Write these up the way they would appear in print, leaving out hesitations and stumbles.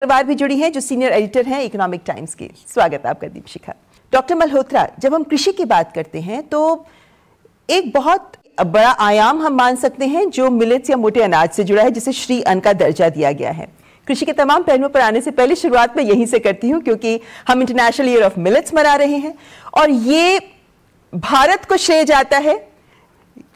परिवार भी जुड़ी हैं जो सीनियर एडिटर हैं इकोनॉमिक टाइम्स की। स्वागत है आपका दीपशिखा। डॉक्टर मल्होत्रा, जब हम कृषि की बात करते हैं तो एक बहुत बड़ा आयाम हम मान सकते हैं जो मिलेट्स या मोटे अनाज से जुड़ा है, जिसे श्री अन्न का दर्जा दिया गया है। कृषि के तमाम पहलुओं पर आने से पहले शुरुआत मैं यहीं से करती हूं, क्योंकि हम इंटरनेशनल ईयर ऑफ मिलेट्स मना रहे हैं और ये भारत को श्रेय जाता है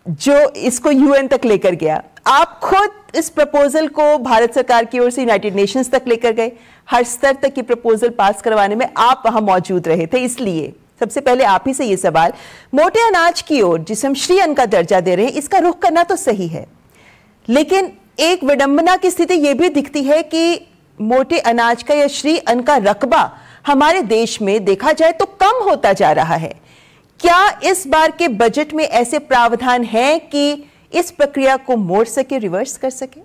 जो इसको यूएन तक लेकर गया। आप खुद इस प्रपोजल को भारत सरकार की ओर से यूनाइटेड नेशंस तक लेकर गए, हर स्तर तक ये प्रपोजल पास करवाने में आप वहां मौजूद रहे थे। इसलिए सबसे पहले आप ही से ये सवाल, मोटे अनाज की ओर जिसे हम श्री अन्न का दर्जा दे रहे हैं, इसका रुख करना तो सही है, लेकिन एक विडंबना की स्थिति यह भी दिखती है कि मोटे अनाज का या श्री अन्न का रकबा हमारे देश में देखा जाए तो कम होता जा रहा है। क्या इस बार के बजट में ऐसे प्रावधान हैं कि इस प्रक्रिया को मोड़ सके, रिवर्स कर सके?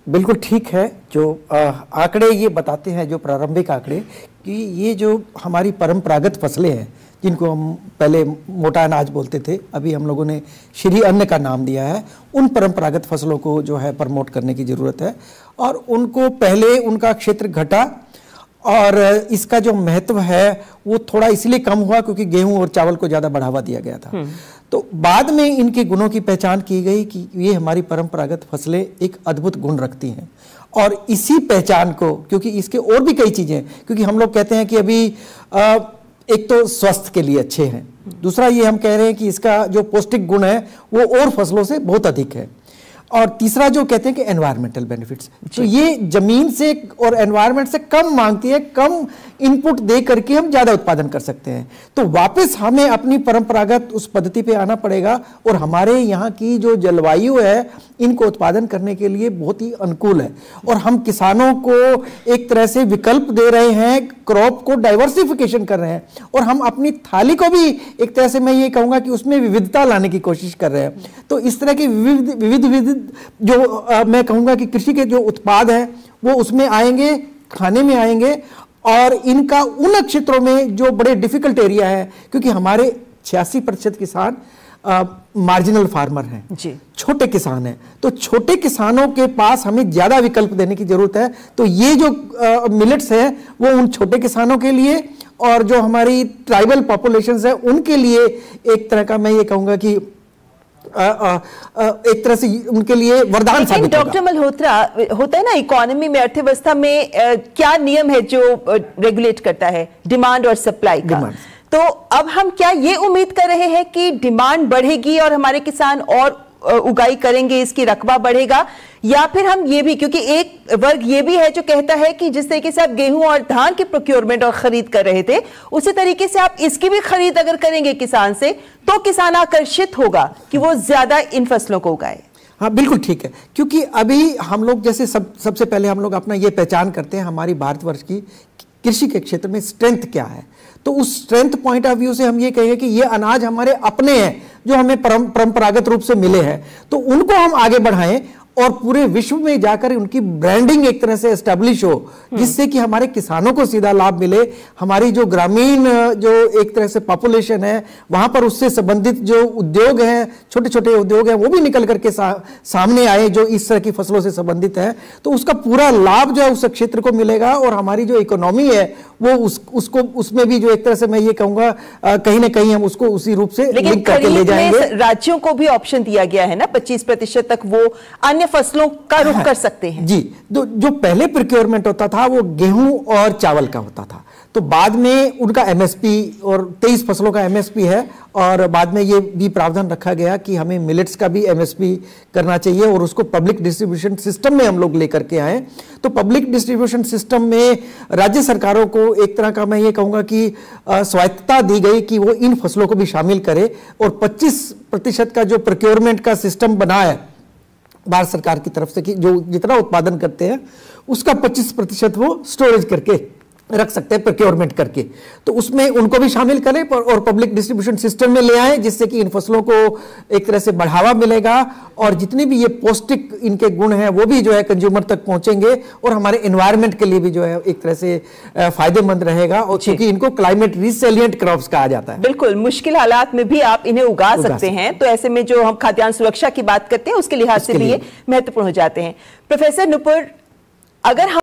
बिल्कुल ठीक है। जो आंकड़े ये बताते हैं, जो प्रारंभिक आंकड़े, कि ये जो हमारी परंपरागत फसलें हैं जिनको हम पहले मोटा अनाज बोलते थे, अभी हम लोगों ने श्री अन्न का नाम दिया है, उन परंपरागत फसलों को जो है प्रमोट करने की ज़रूरत है। और उनको पहले उनका क्षेत्र घटा और इसका जो महत्व है वो थोड़ा इसलिए कम हुआ क्योंकि गेहूं और चावल को ज़्यादा बढ़ावा दिया गया था। तो बाद में इनके गुणों की पहचान की गई कि ये हमारी परंपरागत फसलें एक अद्भुत गुण रखती हैं, और इसी पहचान को, क्योंकि इसके और भी कई चीज़ें, क्योंकि हम लोग कहते हैं कि अभी एक तो स्वास्थ्य के लिए अच्छे हैं, दूसरा ये हम कह रहे हैं कि इसका जो पौष्टिक गुण है वो और फसलों से बहुत अधिक है, और तीसरा जो कहते हैं कि एनवायरमेंटल बेनिफिट्स, तो ये जमीन से और एनवायरनमेंट से कम मांगती है, कम इनपुट दे करके हम ज़्यादा उत्पादन कर सकते हैं। तो वापस हमें अपनी परंपरागत उस पद्धति पे आना पड़ेगा, और हमारे यहाँ की जो जलवायु है इनको उत्पादन करने के लिए बहुत ही अनुकूल है, और हम किसानों को एक तरह से विकल्प दे रहे हैं, क्रॉप को डाइवर्सिफिकेशन कर रहे हैं, और हम अपनी थाली को भी एक तरह से मैं ये कहूँगा कि उसमें विविधता लाने की कोशिश कर रहे हैं। तो इस तरह की विविध जो मैं कहूँगा कि कृषि के जो उत्पाद हैं वो उसमें आएंगे, खाने में आएंगे, और इनका उन क्षेत्रों में जो बड़े डिफिकल्ट एरिया है, क्योंकि हमारे 86% किसान मार्जिनल फार्मर हैं, छोटे किसान हैं, तो छोटे किसानों के पास हमें ज़्यादा विकल्प देने की ज़रूरत है। तो ये जो मिलेट्स है वो उन छोटे किसानों के लिए और जो हमारी ट्राइबल पॉपुलेशंस है उनके लिए एक तरह का, मैं ये कहूँगा कि एक तरह से उनके लिए वरदान साबित होगा। डॉक्टर मल्होत्रा, होता है ना इकोनॉमी में, अर्थव्यवस्था में क्या नियम है जो रेगुलेट करता है डिमांड और सप्लाई का? तो अब हम क्या ये उम्मीद कर रहे हैं कि डिमांड बढ़ेगी और हमारे किसान और उगाई करेंगे, इसकी रकबा बढ़ेगा, या फिर हम ये भी, क्योंकि एक वर्ग ये भी है जो कहता है कि जिस तरीके से आप गेहूं और धान की प्रोक्योरमेंट और खरीद कर रहे थे, उसी तरीके से आप इसकी भी खरीद अगर करेंगे किसान से, तो किसान आकर्षित होगा कि वो ज्यादा इन फसलों को उगाए। हाँ बिल्कुल ठीक है, क्योंकि अभी हम लोग जैसे सबसे पहले हम लोग अपना ये पहचान करते हैं हमारी भारतवर्ष की कृषि के क्षेत्र में स्ट्रेंथ क्या है। तो उस स्ट्रेंथ पॉइंट ऑफ व्यू से हम ये कहेंगे कि ये अनाज हमारे अपने हैं जो हमें परंपरागत रूप से मिले हैं, तो उनको हम आगे बढ़ाएं और पूरे विश्व में जाकर उनकी ब्रांडिंग एक तरह से एस्टेब्लिश हो, जिससे कि हमारे किसानों को सीधा लाभ मिले, हमारी जो ग्रामीण जो एक तरह से पॉपुलेशन है वहां पर उससे संबंधित जो उद्योग हैं, छोटे छोटे उद्योग हैं, वो भी निकल करके सामने आए जो इस तरह की फसलों से संबंधित है। तो उसका पूरा लाभ जो है उस क्षेत्र को मिलेगा, और हमारी जो इकोनॉमी है वो उसको उसमें भी जो एक तरह से मैं ये कहूंगा कहीं ना कहीं हम उसको उसी रूप से लिंक करके ले जाएंगे। राज्यों को भी ऑप्शन दिया गया है ना, 25% तक वो अन्य फसलों का रुख कर सकते हैं। जी, जो पहले प्रोक्योरमेंट होता था वो गेहूं और चावल का होता था, तो बाद में उनका एमएसपी और 23 फसलों का एमएसपी है, और बाद में ये भी प्रावधान रखा गया कि हमें मिलेट्स का भी एमएसपी करना चाहिए और उसको पब्लिक डिस्ट्रीब्यूशन सिस्टम में हम लोग लेकर के आए। तो पब्लिक डिस्ट्रीब्यूशन सिस्टम में राज्य सरकारों को एक तरह का मैं ये कहूँगा कि स्वायत्तता दी गई कि वो इन फसलों को भी शामिल करे, और 25% का जो प्रोक्योरमेंट का सिस्टम बना है भारत सरकार की तरफ से कि जो जितना उत्पादन करते हैं उसका 25% वो स्टोरेज करके रख सकते हैं प्रोक्योरमेंट करके, तो उसमें उनको भी शामिल करें और पब्लिक डिस्ट्रीब्यूशन सिस्टम में ले आए, जिससे कि इन फसलों को एक तरह से बढ़ावा मिलेगा, और जितने भी ये पौष्टिक इनके गुण हैं वो भी जो है कंज्यूमर तक पहुंचेंगे, और हमारे एनवायरनमेंट के लिए भी जो है एक तरह से फायदेमंद रहेगा, और क्योंकि इनको क्लाइमेट रिसिलिएंट क्रॉप्स कहा जाता है। बिल्कुल, मुश्किल हालात में भी आप इन्हें उगा सकते हैं, तो ऐसे में जो हम खाद्यान्न सुरक्षा की बात करते हैं उसके लिहाज से भी ये महत्वपूर्ण हो जाते हैं। प्रोफेसर नुपुर, अगर हम